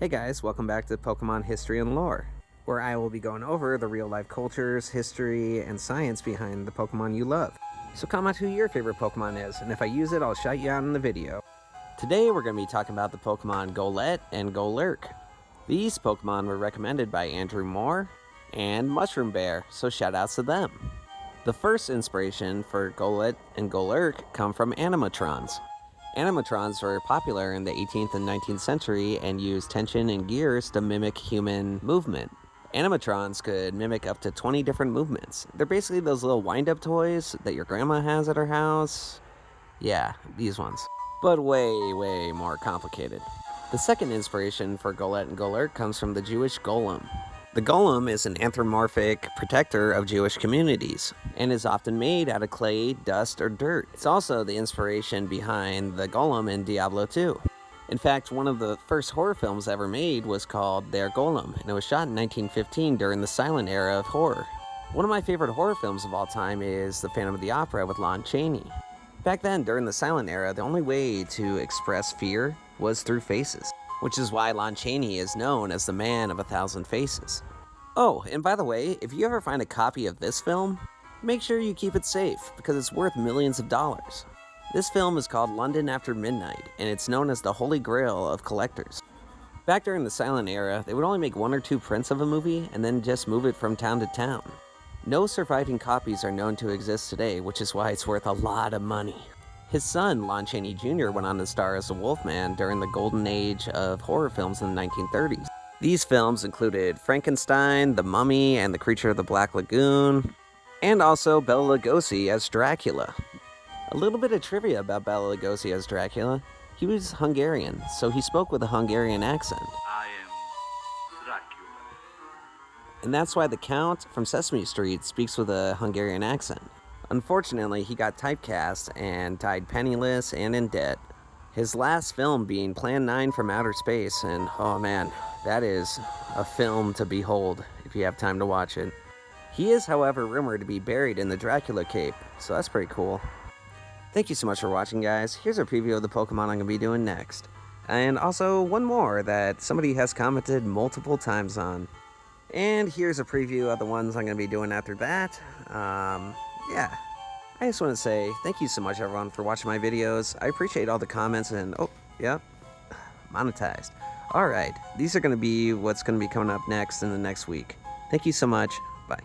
Hey guys, welcome back to Pokemon History and Lore, where I will be going over the real-life cultures, history, and science behind the Pokemon you love. So comment who your favorite Pokemon is, and if I use it, I'll shout you out in the video. Today we're going to be talking about the Pokemon Golett and Golurk. These Pokemon were recommended by Andrew Moore and Mushroom Bear, so shoutouts to them. The first inspiration for Golett and Golurk come from animatrons. Animatrons were popular in the 18th and 19th century and used tension and gears to mimic human movement. Animatrons could mimic up to 20 different movements. They're basically those little wind-up toys that your grandma has at her house. Yeah, these ones. But way more complicated. The second inspiration for Golett and Golurk comes from the Jewish golem. The golem is an anthropomorphic protector of Jewish communities and is often made out of clay, dust, or dirt. It's also the inspiration behind the golem in Diablo 2. In fact, one of the first horror films ever made was called Their Golem, and it was shot in 1915 during the silent era of horror. One of my favorite horror films of all time is The Phantom of the Opera with Lon Chaney. Back then, during the silent era, the only way to express fear was through faces, which is why Lon Chaney is known as the Man of a Thousand Faces. Oh, and by the way, if you ever find a copy of this film, make sure you keep it safe, because it's worth millions of dollars. This film is called London After Midnight, and it's known as the Holy Grail of collectors. Back during the silent era, they would only make 1 or 2 prints of a movie, and then just move it from town to town. No surviving copies are known to exist today, which is why it's worth a lot of money. His son, Lon Chaney Jr., went on to star as the Wolfman during the golden age of horror films in the 1930s. These films included Frankenstein, The Mummy, and The Creature of the Black Lagoon, and also Bela Lugosi as Dracula. A little bit of trivia about Bela Lugosi as Dracula. He was Hungarian, so he spoke with a Hungarian accent. I am Dracula. And that's why the Count from Sesame Street speaks with a Hungarian accent. Unfortunately, he got typecast and died penniless and in debt. His last film being Plan 9 from Outer Space, and oh man, that is a film to behold if you have time to watch it. He is, however, rumored to be buried in the Dracula Cape, so that's pretty cool. Thank you so much for watching, guys. Here's a preview of the Pokemon I'm going to be doing next. And also one more that somebody has commented multiple times on. And here's a preview of the ones I'm going to be doing after that. Yeah. I just want to say thank you so much, everyone, for watching my videos. I appreciate all the comments and, oh, yep, monetized. All right, these are going to be what's going to be coming up next in the next week. Thank you so much. Bye.